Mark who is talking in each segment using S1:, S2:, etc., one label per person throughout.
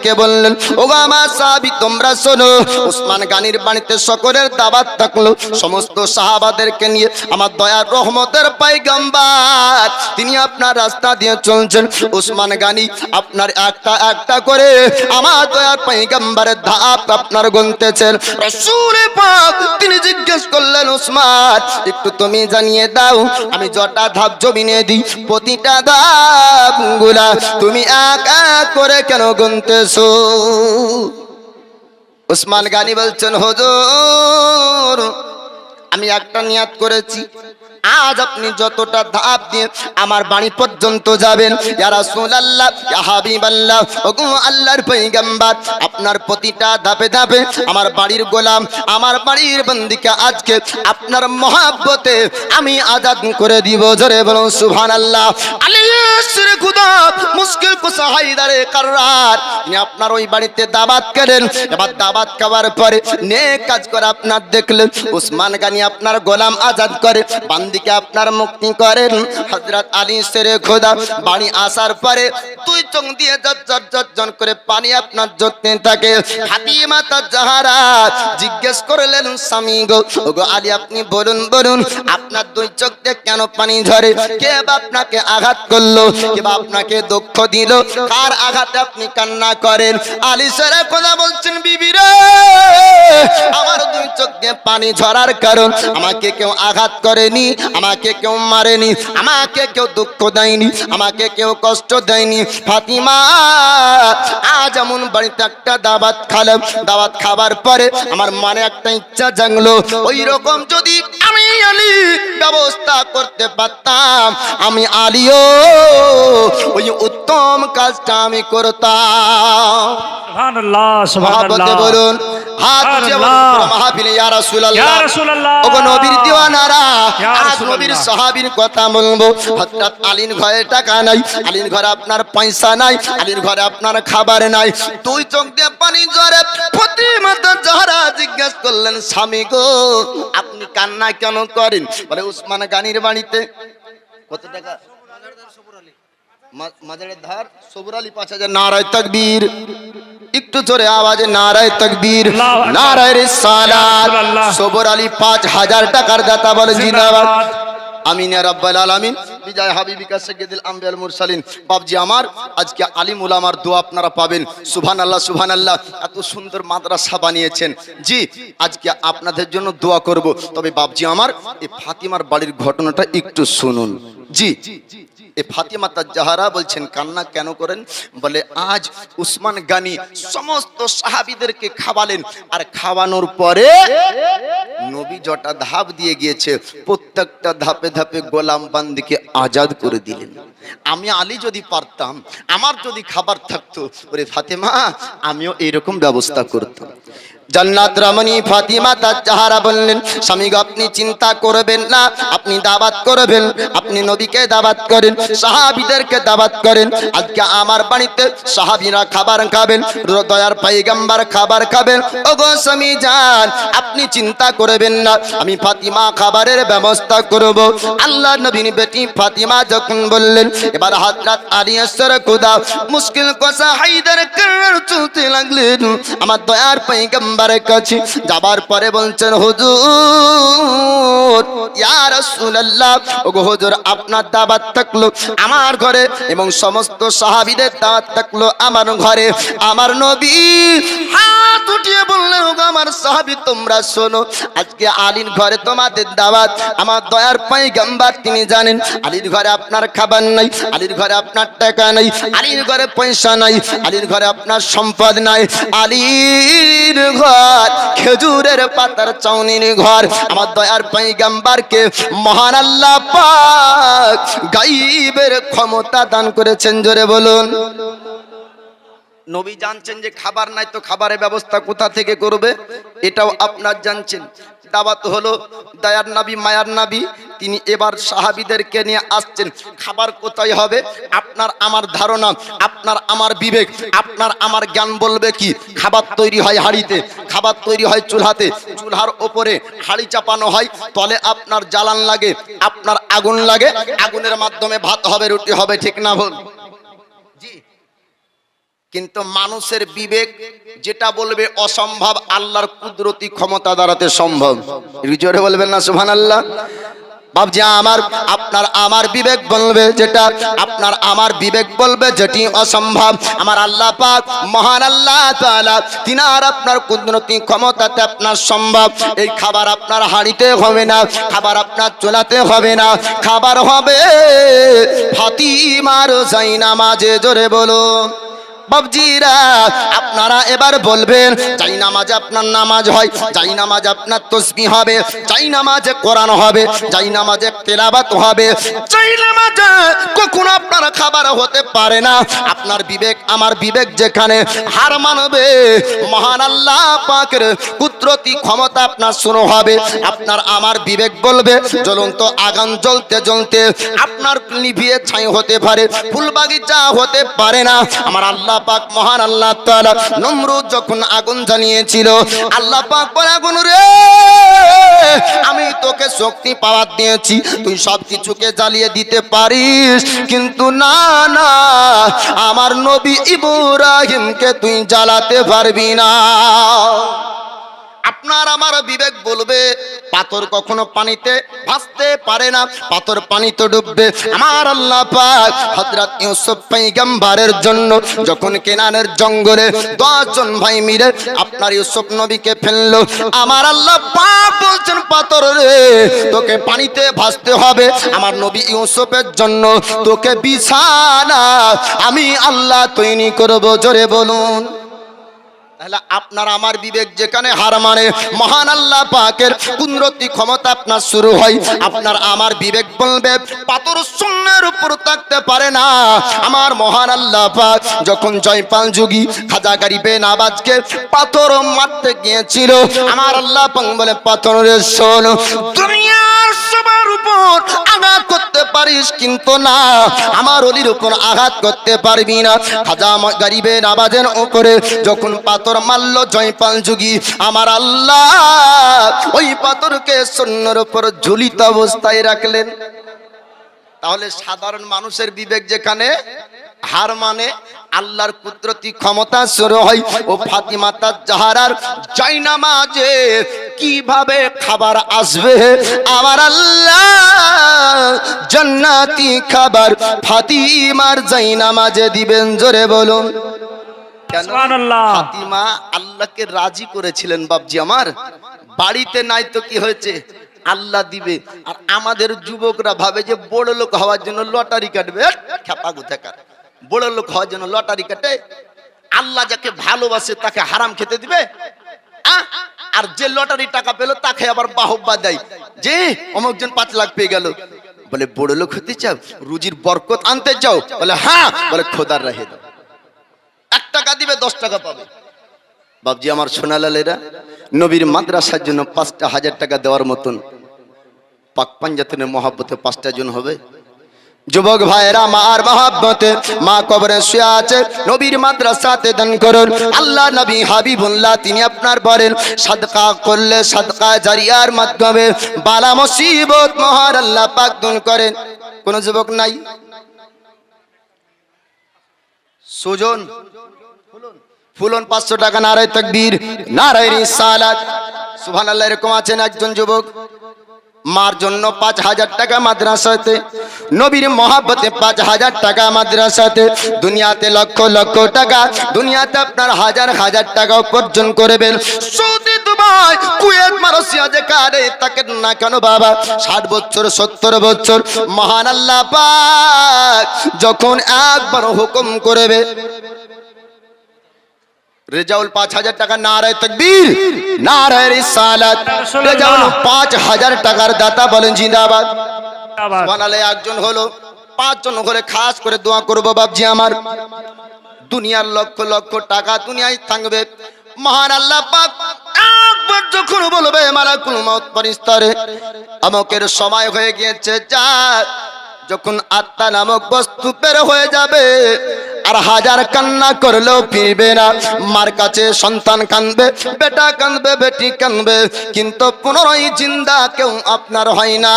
S1: ডেকে বললেন, ওগো আমার সাহাবী তোমরা শোনো, ওসমান গানির বাড়িতে সকলের দাওয়াত থাকলো, সমস্ত সাহাবাদেরকে নিয়ে আমার দয়ার রহমতের পয়গম্বর তিনি আপনার রাস্তা দিয়ে চলছেন। ওসমান গানি আপনার একটা একটা করে আমার দয়ার পয়গম্বরের ধাপ আপনার গুনতেছেন। রাসূল পাক তিনি জিজ্ঞেস করলেন, ওসমান একটু তুমি জানিয়ে দাও আমি যটা ধাপ জমিনে দিই প্রতিটা ধাপ গুলা তুমি এক এক করে কেন গুনতেছো? ওসমান গানি বলছেন, হুজুর আমি একটা নিয়াত করেছি, আজ আপনি যতটা ধাপ দিয়ে আমার বাড়ি পর্যন্ত যাবেন, ইয়া রাসূলুল্লাহ ইয়া হাবিবাল্লাহ, ওগো আল্লাহর পয়গম্বর আপনার প্রতিটা ধাপে ধাপে আমার বাড়ির গোলাম আমার বাড়ির বন্দিকে আজকে আপনার মহব্বতে আমি আজাদ করে দিব। জোরে বলুন সুবহানাল্লাহ। আলিয়াসের খুদা মুশকিল কুসা হায়দারে কাররার তিনি আপনার ওই বাড়িতে দাওয়াত করেন। এবার দাওয়াত খাওয়ার পরে নেক কাজ করে আপনার দেখলেন ওসমান গানি আপনার গোলাম আজাদ করে বান্দিকে আপনার মুক্তি করেন। হযরত আলী শেরে খোদা বাড়ি আসার পরে দুই চোখ দিয়ে ঝরঝর করে পানি আপনার ঝরতে থাকে। ফাতিমা তার জাহরা জিজ্ঞেস করলেন, স্বামী গো, ওগো আলী আপনি বলুন বলুন আপনার দুই চোখ দিয়ে কেন পানি ঝরে? কে বা আপনাকে আঘাত করলো? কে বা আপনাকে দুঃখ দিল? কার আঘাতে আপনি কান্না করেন? আলী শেরে খোদা বলছেন, বিবি রে আমার দুই চোখ দিয়ে পানি ঝরার কারণ আমাকে কেউ আঘাত করেনি, আমাকে কেউ মারেনি, আমাকে কেউ দুঃখ দেয়নি, আমাকে কেউ কষ্ট দেয়নি। ফাতিমা আজ এমন বাড়িতে একটা দাওয়াত খালাম, দাওয়াত খাবার পরে আমার মনে একটা ইচ্ছা জাগলো, ওই রকম যদি আমি আলী ব্যবস্থা করতে পারতাম আমি আলীও ওই উত্তম কাজটা আমি করতাম।
S2: সুবহানাল্লাহ সুবহানাল্লাহ
S1: বলুন হাত উঠিয়ে বলুন মাহফিলে ইয়া রাসূলুল্লাহ। ওগো নবীর দিওয়ানারা আজ নবীর সাহাবীর কথা বলবো। হযরত আলীর ঘরে টাকা নাই, আলীর ঘরে আপনার পয়সা নাই, আলীর ঘরে আপনার খাবার নাই, দুই চোখ দিয়ে পানি ঝরে। ফাতিমা জাহরা জিজ্ঞেস করলেন, স্বামী গো আপনি কান্না কেন করেন? বলে ওসমান গানির বাড়িতে কত টাকা? মাজারের ধার সবুর আলী 5000। নারায়ে তাকবীর, একটু জোরে আওয়াজে নারায়ে তাকবীর, নারায়ে রিসালাত। সবুর আলী 5000 টাকার দাতা বলে জিন্দাবাদ। আমিন ইয়া রাব্বাল আলামিন। বিজয় হাবিবিকা সাইয়্যিদুল আম্বিয়াল মুরসালিন। বাপজি আমার আজকে আলিম উলামার দোয়া আপনারা পাবেন। সুবহানাল্লাহ সুবহানাল্লাহ। এত সুন্দর মাদ্রাসা বানিয়েছেন। জি আজকে আপনাদের জন্য দোয়া করব। তবে বাপজি আমার এই ফাতিমার বাড়ির ঘটনাটা একটু শুনুন। জি এই ফাতিমা তার জাহরা বলছেন কান্না কেন করেন? বলে আজ উসমান গানি সমস্ত সাহাবীদেরকে খাওয়ালেন, আর খাওয়ানোর পরে নবী যটা ধাপ দিয়ে গিয়েছে প্রত্যেকটা ধাপে ধাপে গোলাম বান্দিকে আজাদ করে দিলেন। আমি আলী যদি পারতাম, আমার যদি খাবার থাকতো, ওরে ফাতিমা আমিও এরকম ব্যবস্থা করতাম। জান্নাত রমণী ফাতিমা তার জাহরা বললেন, স্বামী গো আপনি চিন্তা করবেন না, আপনি দাওয়াত করবেন, আপনি নবীকে দাওয়াত করেন, সাহাবীদেরকে দাওয়াত করেন। আজকে আমার বাড়িতে সাহাবীরা খাবার খাবেন, দয়ার পয়গম্বর খাবার খাবেন। ওগো স্বামী জান আপনি চিন্তা করবেন না, আমি ফাতিমা খাবারের ব্যবস্থা করব। আল্লাহর নবীর বেটি ফাতিমা যখন বললেন, এবার হযরত আলী আসর খুদা মুশকিল কুসা হায়দার কাররার চলতে লাগলেন আমার দয়ার পয়গম্বর কাছে। যাবার পরে বলছেন, হুজুর ইয়া রাসূলুল্লাহ, ওগো হুজুর আপনার দাওয়াত থাকলো আমার ঘরে এবং সমস্ত সাহাবীদের দাওয়াত থাকলো আমার ঘরে। আমার নবী হাত উঠিয়ে বললেন, ওগো আমার সাহাবী তোমরা শোনো, আজকে আলীর ঘরে তোমাদের দাওয়াত। আমার দয়ার পয়গম্বর তিনি জানেন আলীর ঘরে আপনার খাবার নাই, আলীর ঘরে আপনার টাকা নাই, আলীর ঘরে পয়সা নাই, আলীর ঘরে আপনার সম্পদ নাই, আলীর ঘর খেজুরের পাতার চাউনির ঘর। আমার দয়ার পয়গম্বরকে মহান আল্লাহ পাক গায়বের ক্ষমতা দান করেছেন। জোরে বলুন। নবী জানছেন যে খাবার নাই, তো খাবারের ব্যবস্থা কোথা থেকে করবে এটাও আপনার জানছেন। দাওয়াত হলো, দয়ার নবী মায়ার নবী তিনি এবার সাহাবীদেরকে নিয়ে আসছেন। খাবার কোথায় হবে? আপনার আমার ধারণা, আপনার আমার বিবেক, আপনার আমার জ্ঞান বলবে কি খাবার তৈরি হয় হাঁড়িতে, খাবার তৈরি হয় চুলাতে, চুলার ওপরে হাঁড়ি চাপানো হয়, তলে আপনার জ্বালান লাগে, আপনার আগুন লাগে, আগুনের মাধ্যমে ভাত হবে, রুটি হবে, ঠিক না ভুল? জি কিন্তু মানুষের বিবেক যেটা বলবে অসম্ভব আল্লাহর কুদরতি ক্ষমতা দ্বারাতে সম্ভব। একটু জোরে বলবেন না সুবহানাল্লাহ। বাবজি আপনার আমার বিবেক বলবে যেটা, আপনার আমার বিবেক বলবে যেটি অসম্ভব, আমার আল্লাহ পাক মহান আল্লাহ তাআলা তিনার আপনার কুদরতি ক্ষমতাতে আপনার সম্ভব। এই খাবার আপনার হাঁড়িতে হবে না, খাবার আপনার চুলাতে হবে না, খাবার হবে ফাতিমার জায়নামাজে। জোরে বলো বাবজিরা, আপনারা এবার বলবেন যাই নামাজে আপনার নামাজ হয়, যাই নামাজে আপনার তাসবিহ হবে, যাই নামাজে কোরআন হবে, যাই নামাজে তেলাওয়াত হবে, যাই নামাজে কখনো আপনার খাবার হতে পারে না। আপনার বিবেক আমার বিবেক যেখানে হার মানবে, মহান আল্লাহ পাকের কুদরতি ক্ষমতা আপনার শুরু হবে। আপনার আমার বিবেক বলবে জ্বলন্ত আগুন জ্বলতে জ্বলতে আপনার নিভিয়ে ছাই হতে পারে, ফুল বাগিচা হতে পারে না। আমার আল্লাহ পাক মহান আল্লাহ তাআলা নমরুদ যখন আগুন জ্বালিয়েছিল, আল্লাহ পাক বলে আগুন রে, আমি তোকে শক্তি পাওয়ার দিয়েছি, তুই সব কিছুকে জ্বালিয়ে দিতে পারিস, কিন্তু না না, আমার নবী ইব্রাহিমকে তুই জ্বালাতে পারবি না। আপনার আমার বিবেক বলবে পাথর কখনো পানিতে ভাসতে পারে না, পাথর পানিতে ডুববে। আমার আল্লাহ পাক হযরত ইউসুফ পয়গম্বরের জন্য যখন কেনানের জঙ্গলে 10 জন ভাই মিলে আপনার ইউসুফ নবীকে ফেললো, আমার আল্লাহ পাক বলছেন পাথর রে, তোকে পানিতে ভাসতে হবে, আমার নবী ইউসুফের জন্য তোকে বিছানা আমি আল্লাহ তৈরি করব। জোরে বলুন। তাহলে আপনার আমার বিবেক যেখানে হার মানে, মহান আল্লাহ পাকের কুদরতি ক্ষমতা আপনার শুরু হয়। আপনার আমার বিবেক বলবে পাথর শূন্যের উপর থাকতে পারে না। আমার মহান আল্লাহ পাক যখন জয়পাল যোগী খাজা গরিবে নওয়াজকে পাথর মারতে গিয়েছিল, আমার আল্লাহ পাক বলে পাথরের শোন, দুনিয়ার সবার উপর আঘাত করতে পারিস কিন্তু না আমার ওলির উপর আঘাত করতে পারবি না। খাজা গরিবে নওয়াজের উপরে যখন পাথর মারল জয়পাল যোগী, আমার আল্লাহ ওই পাথরকে শূন্যের উপর ঝুলিত অবস্থায় রাখলেন। তাহলে সাধারণ মানুষের বিবেক যেখানে হার মানে, আল্লাহর কুদরতি ক্ষমতা শুরু হয়। ও ফাতিমা তাজ জাহরার জায়নামাজে কিভাবে খাবার আসবে, আমার আল্লাহ জান্নাতি খাবার ফাতিমার জায়নামাজে দিবেন। জোরে বলুন।
S2: সুবহানাল্লাহ।
S1: ফাতিমা আল্লাহকে রাজি করেছিলেন। বাপজি আমার বাড়িতে নাই তো কি হয়েছে, আল্লাহ দিবে। আর আমাদের যুবকরা ভাবে যে বড় লোক হওয়ার জন্য লটারি কাটবে। খেপা কোথাকার, বড় লোক হওয়ার জন্য লটারি কাটে? আল্লাহ যাকে ভালোবাসে তাকে হারাম খেতে দিবে? আর যে লটারি টাকা পেল তাকে আবার বাহবা দেয় যে অমুক জন 5 লাখ পেয়ে গেল। বলে বড় লোক হতে চাও, রুজির বরকত আনতে চাও? বলে হ্যাঁ। বলে খোদার রাহে দাও, 1 টাকা দিবে 10 টাকা পাবে। বাবজি আমার সোনালালেরা, নবীর মাদ্রাসার জন্য 5টা 1000 টাকা দেওয়ার মতন পাক পাঞ্জাতনের মহব্বতে 5টা জন হবে? যুবক ভাইরা, মার মহব্বতে মা কবরে শুয়ে আছে, নবীর মাদ্রাসাতে দান করুন। আল্লাহ নবী হাবিবুল্লাহ তিনি আপনার বলেন সাদকা করলে সাদকা জারিয়ার মাধ্যমে বালা মুসিবত মহান আল্লাহ পাক দূর করেন। কোন যুবক নাই? সুজন ফুলন 500 টাকা, নারায়ে তাকবীর, নারায়ে রিসালাত, সুবহানাল্লাহ। এরকম আছেন একজন যুবক, মার জন্য 5000 টাকা মাদ্রাসাতে, নবীর মহব্বতে 5000 টাকা মাদ্রাসাতে, দুনিয়াতে লক্ষ লক্ষ টাকা, দুনিয়াতে আপনার হাজার হাজার টাকা উপার্জন করবেন। সৌদি, দুবাই, কুয়েত, মালয়েশিয়া যেখানে থাকেন না কেন বাবা, 60 বছর 70 বছর মহান আল্লাহ পাক যখন একবার হুকুম করবে, রেজাউল 5000 টাকা, নারায়ে তাকবীর, নারায়ে রিসালাত, রেজাউল 5000 টাকার দাতা, বলেন জিন্দাবাদ। সুবহানাল্লাহ। একজন হলো, 5 জন করে খাস করে দোয়া করব। বাপজি আমার দুনিয়ার লক্ষ লক্ষ টাকা দুনিয়ায় থাকবে, মহান আল্লাহ পাক একবার যখন বলবে মালাকুল মউত ফেরেশতারে আমকের সময় হয়ে গিয়েছে যা, যখন আত্মা নামক বস্তু বের হয়ে যাবে, আর হাজার কান্না করলেও ফিরবে না। মার কাছে সন্তান কাঁদবে, বেটা কাঁদবে, বেটি কাঁদবে, কিন্তু পুনরায় জিন্দা কেউ আপনার হয় না।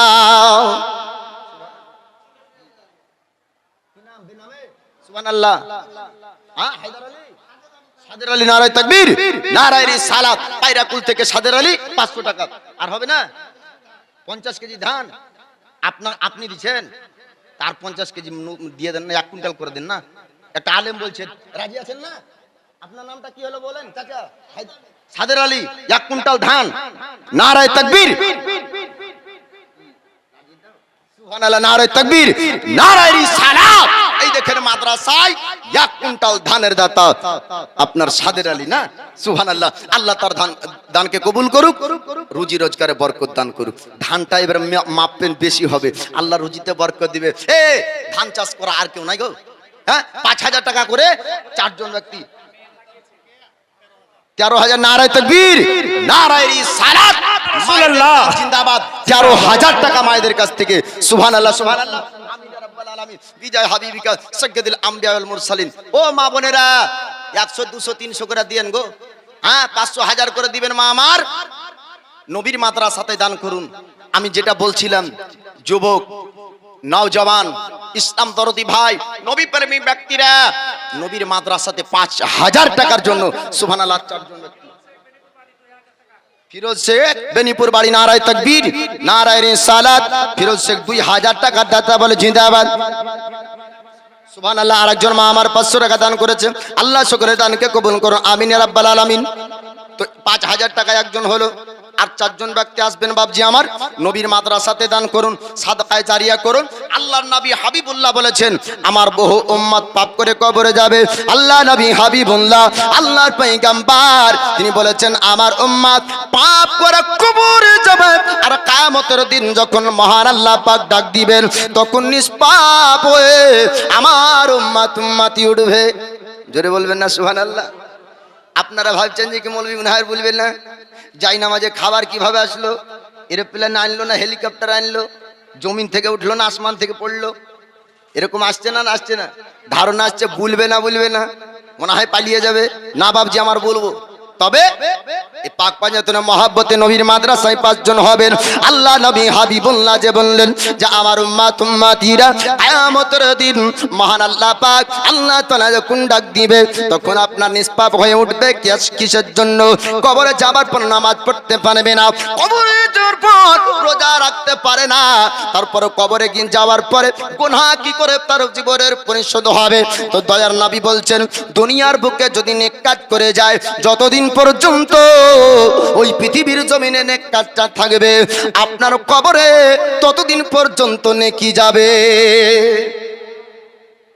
S1: সুবহানাল্লাহ। হায়দার আলী সাদের আলী নারায়ে তাকবীর, নারায়ে রিসালাত। পায়রাকুল থেকে সাদের আলী 500 টাকা। আর হবে না? 50 কেজি ধান আপনি দিচ্ছেন, তার 50 কেজি দিয়ে দেন না, 1 কুইন্টাল করে দেন না। একটা আলেম বলছেন, রাজি আছেন না? আপনার নামটা কি হলো বলেন চাচা? সাদের আলী, 1 কুইন্টাল ধান, নারায়ে তাকবীর, সুবহানাল্লাহ, নারায়ে তাকবীর, নারায়ে রিসালাত। এই দেখেন মাদ্রাসায় 1 কুইন্টাল ধানের দাতা আপনার সাদের আলী না? সুবহানাল্লাহ। আল্লাহ তার দানকে কবুল করুক, রুজি রোজগারে বরকত দান করুক। ধানটা এবার মাপবেন বেশি হবে, আল্লাহ রুজিতে বরকত দিবে। ধান চাষ করা আর কেউ নাই গো। হ্যাঁ, 5000 টাকা করে 4 জন ব্যক্তি, 13,000। নারায়ে তাকবীর, নারায়ে রিসালাত,
S2: রাসূলুল্লাহ
S1: জিন্দাবাদ। 13,000 টাকা মায়েদের কাছ থেকে। সুবহানাল্লাহ, সুবহানাল্লাহ। আমিন ইয়া রাব্বাল আলামিন। বিজয় হাবিবিকা সাইয়্যিদুল আমবিয়া ওয়াল মুরসালিন। ও মা বোনেরা, 100 200 300 করে দিয়েন গো। হ্যাঁ, 500 1000 করে দিবেন মা আমার। নবীর মাদ্রাসাতে দান করুন। আমি যেটা বলছিলাম, যুবক, নওজওয়ান, ইসলাম দরদি ভাই, নবী প্রেমী ব্যক্তিরা নবীর মাদ্রাসাতে 5000 টাকার জন্য সুবহানাল্লাহ 4 জন ব্যক্তি। ফিরোজ শেখ, বেনিপুর বাড়ি, নারায়ে তাকবীর, নারায়ে রিসালাত। ফিরোজ শেখ 2000 টাকা দাতা বলে জিন্দাবাদ। সুবহানাল্লাহ। আরেকজন মা আমার 500 টাকা দান করেছে। আল্লাহ শুকরের দানকে কবুল করুন, আমিন ইয়া রাব্বাল আলামিন। তো 5000 টাকা একজন হলো, আর 4 জন ব্যক্তি আসবেন বাপজি আমার। নবীর মাদ্রাসাতে দান করুন, সাদকায়ে জারিয়া করুন। আল্লাহর নবী হাবিবুল্লাহ বলেছেন, আমার বহু উম্মত পাপ করে কবরে যাবে। আল্লাহ নবী হাবিবুল্লাহ, আল্লাহর পয়গম্বর, তিনি বলেছেন আমার উম্মত পাপ করে কবরে যাবে, আর কিয়ামতের দিন যখন মহান আল্লাহ পাক ডাক দিবেন, তখন নিষ্পাপ হয়ে আমার উম্মতি উঠবে। জোরে বলবেন না সুবহানাল্লাহ? আপনারা ভাবছেন যে কি মৌলভী মুনাহির বলবেন না? যাই নামাজে খাবার কিভাবে আসলো? এরোপ্লেন আনলো না হেলিকপ্টার আনলো? জমিন থেকে উঠলো না আসমান থেকে পড়লো? এরকম আসছে না? আসছে না? ধারণা আসছে বলবে না মনে হয় পালিয়ে যাবে। না বাবজি, আমার বলবো। তবে এই পাক পাঞ্জাতনে মহব্বতে নবীর মাদ্রাসায় 5 জন হবেন। আল্লাহ নবী হাবিবুল্লাহ যে বললেন যে আমার উম্মতিরা কিয়ামতের দিন মহান আল্লাহ পাক আল্লাহ তাআলা যখন ডাক দিবে, তখন আপনার নিষ্পাপ হয়ে উঠবে। কিসের জন্য? কবরে যাবার পর নামাজ পড়তে পারবে না, কবরে যাওয়ার পর রোজা রাখতে পারে না, তারপর কবরে গিয়ে যাওয়ার পরে গুনাহ কি করে তার জীবনের পরিশোধ হবে? তো দয়ার নবী বলছেন, দুনিয়ার বুকে যদি নেক কাজ করে যায়, যতদিন পর্যন্ত ওই পৃথিবীর জমিনে নেক কাজটা থাকবে, আপনার কবরে ততদিন পর্যন্ত নেকি যাবে।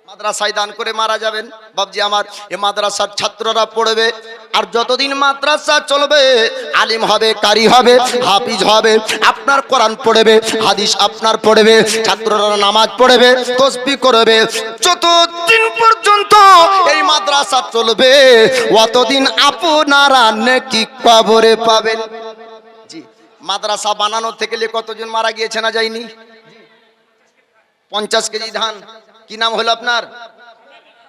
S1: মাদ্রাসায় দান করে মারা যাবেন বাবজি আমার, এ মাদ্রাসার ছাত্ররা পড়বে, আর যতদিন মাদ্রাসা চলবে আলিম হবে, কারি হবে, হাফিজ হবে, আপনার কোরআন পড়বে, হাদিস আপনার পড়বে, ছাত্ররা নামাজ পড়বে, তাসবিহ করবে। যতদিন পর্যন্ত এই মাদ্রাসা চলবে, অতদিন আপনারা নেকি কবরে পাবেন। জি, মাদ্রাসা বানানো থেকে কতজন মারা গিয়েছে না যায়নি? 50 কেজি ধান। কি নাম হলো আপনার?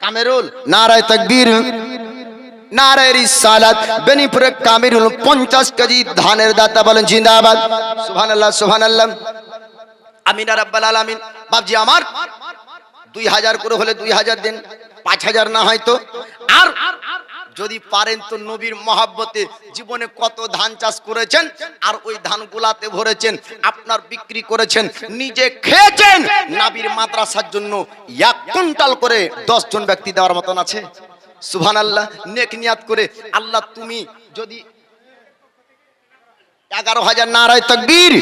S1: কামেরুল। নারায়ে তাকবীর, নারায়ে রিসালাত। বেনিপুরে কামেরুল 50 কেজি ধানের দাতা বলেন জিন্দাবাদ। সুবহানাল্লাহ, সুবহানাল্লাহ। আমিন ইয়া রাব্বাল আলামিন। বাবজি আমার 2000 করে হলে 2000 দেন, 5000 না হয়তো। আর যদি পারেন তো নবীর মহব্বতে জীবনে কত ধান চাষ করেছেন, আর ওই ধানগুলাতে ভরেছেন, আপনার বিক্রি করেছেন, নিজে খেয়েছেন, নবীর মাদ্রাসার জন্য 1 কুইন্টাল করে 10 জন ব্যক্তি দেওয়ার মতন আছে। সুবহানাল্লাহ। নেক নিয়াত করে আল্লাহ তুমি যদি 11,000 নারায়ে তাকবীর,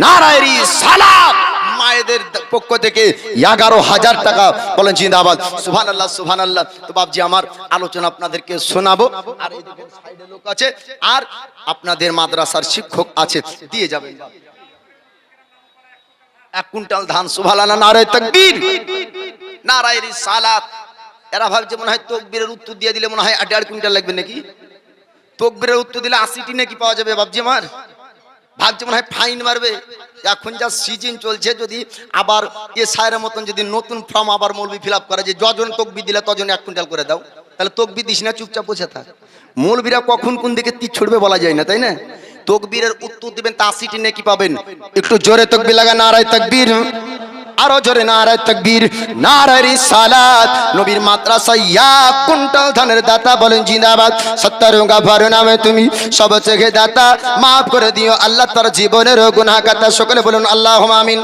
S1: নারায়ে রিসালাত, মায়েদের পক্ষ থেকে 11,000 টাকা বলেন জিন্দাবাদ। সুবহানাল্লাহ, সুবহানাল্লাহ। তো বাবজি আমার আলোচনা আপনাদেরকে শোনাবো, আর এই দেখেন সাইডে লোক আছে, আর আপনাদের মাদ্রাসার শিক্ষক আছে, দিয়ে যাবেন 1 কুইন্টাল ধান। সুবহানাল্লাহ, নারায়ে তাকবীর, নারায়ে রিসালাত। এরা ভাবছে মনে হয় তাকবীরের উত্তর দিয়ে দিলে মনে হয় 1.5 কুইন্টাল লাগবে নাকি? তাকবীরের উত্তর দিলে 80টি নাকি পাওয়া যাবে বাবজি আমার। ভাবছে মনে হয় ফাইন মারবে। এখন যা সিজন চলছে, যদি আবার এ সায়ের মতন যদি নতুন ফর্ম আবার মৌলবি ফিল আপ করে যে যজন তাকবীর দিলে তজন 1 কুইন্টাল করে দাও, তাহলে তাকবীর দিস না, চুপচাপ বসে থাক। মৌলবিরা কখন কোন দিকে তীর ছুড়বে বলা যায় না, তাই না? তাকবীরের উত্তর দিবেন তা 80টি নাকি পাবেন। একটু জোরে তাকবীর লাগা, নারায়ে তাকবীর, আরো জোরে নারায়ে তাকবীর, নারায়ে রিসালাত। নবীর মাদ্রাসায় 1 কুইন্টাল ধানের দাতা বলেন জিন্দাবাদ। সত্তর গাফার নামে তুমি সব থেকে দাতা, মাফ করে দিও আল্লাহ তার জীবনের গুনাহ খাতা। সকলে বলুন আল্লাহুম্মা আমিন।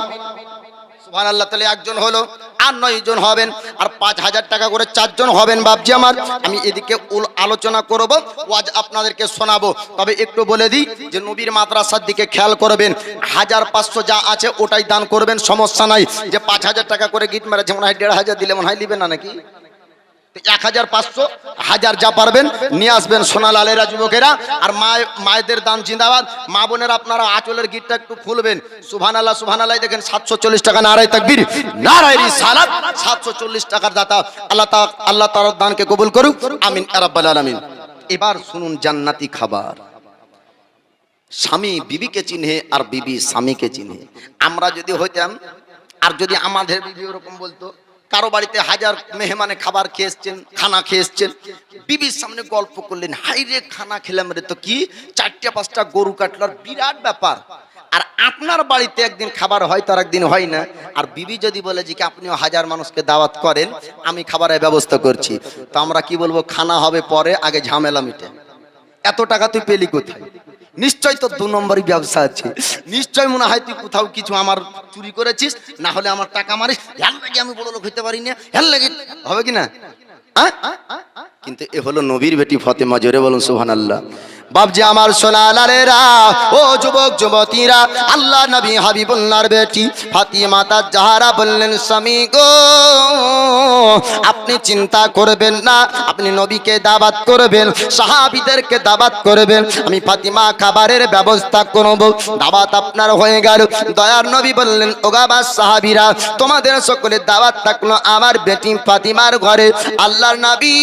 S1: সুবহানাল্লাহ। তাহলে একজন হলো, আর 9 জন হবেন, আর 5000 টাকা করে 4 জন হবেন বাপজি আমার। আমি এদিকে আলোচনা করব, ওয়াজ আপনাদেরকে শোনাবো। তবে একটু বলে দিই যে নবীর মাদ্রাসার দিকে খেয়াল করবেন। 1500 যা আছে ওটাই দান করবেন, সমস্যা নাই। যে 5000 টাকা করে গিট মেরেছে, মনে হয় 1500 দিলে মনে হয় নেবেন না নাকি? 1500 1000 যা পারবেন নিয়ে আসবেন সোনালালেরা, যুবকেরা। আর মায়েদের দান জিন্দাবাদ। মা বোনেরা আপনারা আঁচলের গিটটা একটু খুলবেন। সুবহানাল্লাহ সুবহানাল্লাহ। দেখেন 740 টাকা, নারায়ে তাকবীর, নারায়ে রিসালাত। 740 টাকার দাতা। আল্লাহ তার দানকে কবুল করুক, আমিন ইয়া রাব্বাল আলামিন। এবার শুনুন জান্নাতি খাবার। স্বামী বিবিকে চিনে আর বিবি স্বামীকে চিনে। আমরা যদি হইতাম, আর যদি আমাদের বিবি এরকম বলতো, কারো বাড়িতে 1000 মেহমানে খাবার খেয়েছেন, খানা খেয়েছেন, বিবির সামনে গল্প করলেন, হাই রে খানা খেলাম রে, তো কি 4টা-5টা গরু কাটলার বিরাট ব্যাপার। আর আপনার বাড়িতে একদিন খাবার হয়, তার একদিন হয় না। আর বিবি যদি বলে যে কি আপনিও 1000 মানুষকে দাওয়াত করেন, আমি খাবারের ব্যবস্থা করছি, তো আমরা কি বলবো? খানা হবে পরে, আগে ঝামেলা মিটে। এত টাকা তুই পেলি কোথায়? নিশ্চয় তো 2 নম্বরই ব্যবসা আছে। নিশ্চয় মনে হয় তুই কোথাও কিছু আমার চুরি করেছিস, না হলে আমার টাকা মারিস। হেল লাগে আমি বড় লোক হইতে পারি না, হেল লাগে হবে কিনা? কিন্তু এ হলো নবীর বেটি ফাতেমা। জোরে বলুন সুবহানাল্লাহ। বাপজি আমার সোনালালেরা, ও যুবক যুবতীরা, আল্লাহ নবী হাবিবুল্লাহর বেটি ফাতিমা তাজ জাহরা বললেন, স্বামী গো আপনি চিন্তা করবেন না, আপনি নবীকে দাওয়াত করবেন, সাহাবীদেরকে দাওয়াত করবেন, আমি ফাতিমা খাবারের ব্যবস্থা করব। দাওয়াত আপনার হয়ে গেল। দয়ার নবী বললেন, ওগাবা সাহাবীরা, তোমাদের সকলের দাওয়াত থাকলো আমার বেটি ফাতিমার ঘরে। আল্লাহর নবী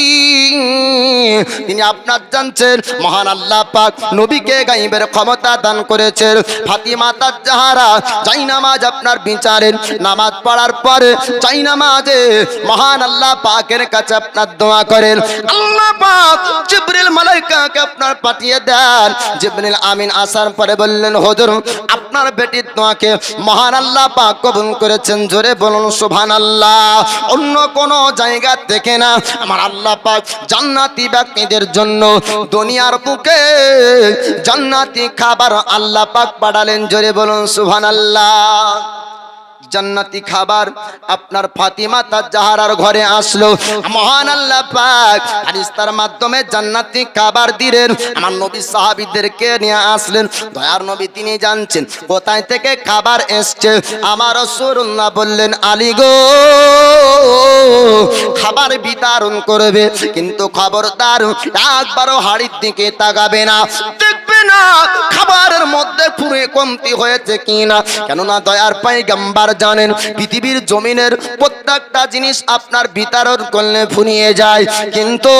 S1: তিনি আপনার জানছেন, মহান আল্লাহ পাক নবীকে গায়েবের ক্ষমতা দান করেছেন। ফাতিমা তাজ জাহরা জায়নামাজ আপনার বিচারেন, নামাজ পড়ার পরে জায়নামাজে মহান আল্লাহ পাকের কাছে আপনার দোয়া করেন। আল্লাহ পাক জিবরিল মালাইকাকে আপনার পাঠিয়ে দেন। জিবরিল আমিন আসার পরে বললেন, হুজুর আপনার বেটির দোয়াকে মহান আল্লাহ পাক কবুল করেছেন। জোরে বলুন সুবহানাল্লাহ। অন্য কোন জায়গা থেকে না, আমার আল্লাহ পাক জান্নাতি ব্যক্তিদের জন্য দুনিয়ার বুকে জান্নাতি খাবার আল্লাহ পাক পাঠালেন। জোরে বলুন সুবহানাল্লাহ। জান্নাতি খাবার আপনার ফাতিমা তাজ জাহরার ঘরে আসলো। মহান আল্লাহ পাক ফেরেশতার মাধ্যমে জান্নাতি খাবার দিলেন। আমার নবী সাহাবীদেরকে নিয়ে আসলেন। দয়ার নবী তিনি জানছেন কোথায় থেকে খাবার এসছে। আমার রাসূলুল্লাহ বললেন, আলী গো খাবার বিতরণ করবে, কিন্তু খবরদার একবারও হাড়ির দিকে তাকাবে না, দেখবে না খাবারের মধ্যে পুরে কমতি হয়েছে কিনা। কেননা দয়ার পয়গম্বর জানেন পৃথিবীর জমিনের প্রত্যেকটা জিনিস আপনার বিতরণ করলে ফুরিয়ে যায়, কিন্তু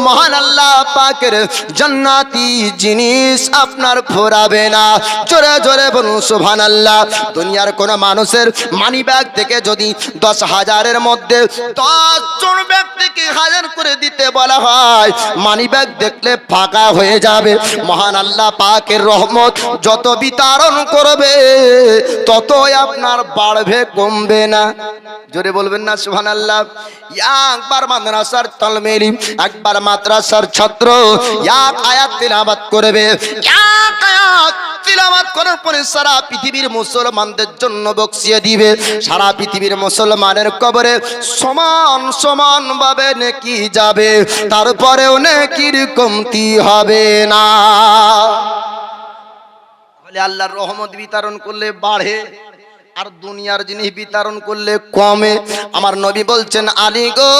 S1: মহান আল্লাহ পাকের জান্নাতি জিনিস আপনার ফুরাবে না। জোরে জোরে বলুন সুবহানাল্লাহ। দুনিয়ার কোন মানুষের মানি ব্যাগ থেকে যদি 10,000-এর মধ্যে 10 জন ব্যক্তিকে 1000 করে দিতে বলা হয়, মানি ব্যাগ দেখলে ফাঁকা হয়ে যাবে। মহান আল্লাহ পাকের রহমত যত বিতরণ করবে ততই আপনার বাড়বে, কমবে না। জোরে বলবেন না সুবহানাল্লাহ। একবার মাদ্রাসার তালমিলি, একবার মাদ্রাসার ছাত্র এক আয়াত তিলাওয়াত করবে, এক আয়াত তিলাওয়াত করার পরে সারা পৃথিবীর মুসলমানদের জন্য বকশিয়ে দিবে। সারা পৃথিবীর মুসলমানের কবরে সমান সমান ভাবে নেকি যাবে, তারপরেও নেকির কমতি হবে না। বলে আল্লাহর রহমত বিতরণ করলে বাড়ে, আর দুনিয়ার জিনিস বিতরণ করলে কমে। আমার নবী বলছেন, আলী গো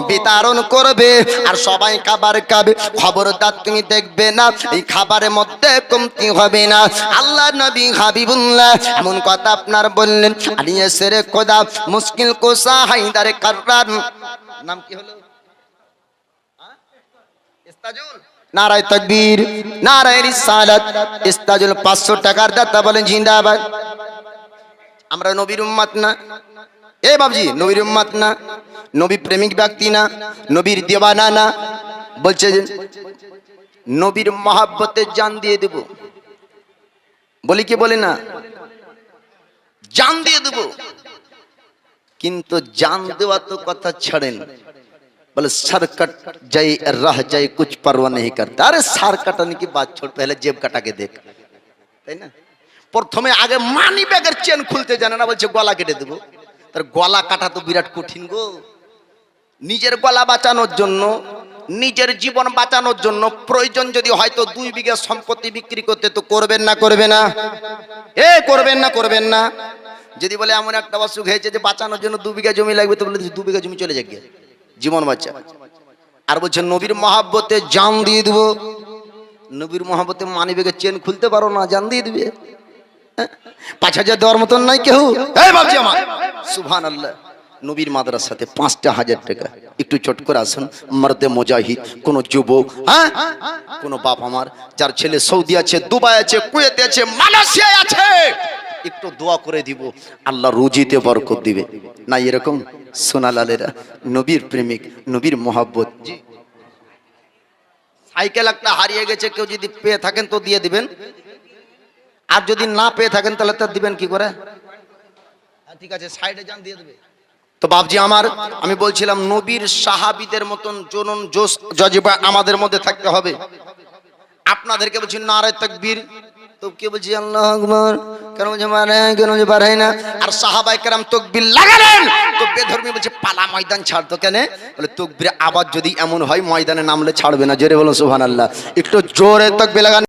S1: বিতরণ করবে আর সবাই খাবার খাবে, খবরদার তুমি দেখবে না এই খাবারের মধ্যে কমতি হবে না। আল্লাহ নবী হাবিবুল্লাহ এমন কথা আপনার বললেন। আলী এসেরে খোদা মুশকিল কোসা হায়দারে কাররার নাম কি হলো? ইস্তাজুল। নারায়ে তাকবীর, নারায়ে রিসালাত। ইস্তাজুল 500 টাকার দাতা বলেন জিন্দাবাদ। আমরা নবীর উম্মত না, এ বাবজি নবীর উম্মত না, নবী প্রেমিক ব্যক্তি না, নবীর দিওয়ানা না। বলছে নবীর মহব্বতে জান দিয়ে দেব, বলি কি বলি না? জান দিয়ে দেব। কিন্তু জান দেওয়া তো কথা ছাড়েন, বলে सर कट जाए रह जाए कुछ परवाह नहीं करता। अरे सर कटाने की बात छोड़, पहले जेब कटा के देख, তাই না? প্রথমে আগে মানি ব্যাগের চেন খুলতে জানে না, বলছে গলা কেটে দেবো। তার গলা কাটা তো বিরাট কঠিন গো। নিজের গলা বাঁচানোর জন্য, নিজের জীবন বাঁচানোর জন্য প্রয়োজন যদি হয়তো 2 বিঘা সম্পত্তি বিক্রি করতে, তো করবেন না করবে না? করবেন না করবেন না? যদি বলে এমন একটা অসুখ হয়েছে যে বাঁচানোর জন্য 2 বিঘা জমি লাগবে, তো বলে 2 বিঘা জমি চলে যাক, জীবন বাঁচা। আর বলছে নবীর মহাব্বতে জান দিয়ে দেবো। নবীর মহাব্বতে মানি ব্যাগের চেন খুলতে পারো না, জান দিয়ে দিবে। 5,000 দেওয়ার মতন নাই কেউ। বাবজি আমার সুবহানাল্লাহ। নবীর মাদ্রাসাতে 5,000 টাকা। একটু চট করে আসুন, মর্দে মুজাহিদ, কোন যুবক, কোন বাপ আমার যার ছেলে সৌদি আছে, দুবাই আছে, কুয়েতে আছে, মালয়েশিয়ায় আছে, একটু দোয়া করে দিব, আল্লাহ রুজিতে বরকত দিবে। না এরকম সোনালালেরা, নবীর প্রেমিক, নবীর মহাব্বত। সাইকেল একটা হারিয়ে গেছে, কেউ যদি পেয়ে থাকেন তো দিয়ে দিবেন, আর যদি না পেয়ে থাকেন তাহলে তার দিবেন কি করে? ঠিক আছে, সাইডে যান, দিয়ে দেবে। তো বাবজি আমার, আমি বলছিলাম নবীর সাহাবীদের মতন জনন জোশ জজবা আমাদের মধ্যে থাকতে হবে। আপনাদেরকে বলছি নারে তাকবীর, তো কে বলছি আল্লাহু আকবার, কেন বলছে মানে, কেন বলছে বাড়াই না? আর সাহাবায়ে কেরাম তাকবীর লাগালেন, তো বেধর্মী বলছে পালা ময়দান ছাড়তো কেন? বলে তাকবীর আবার যদি এমন হয় ময়দানে নামলে ছাড়বে না। জোরে বলুন সুবহানাল্লাহ। একটু জোরে তাকবীর লাগান।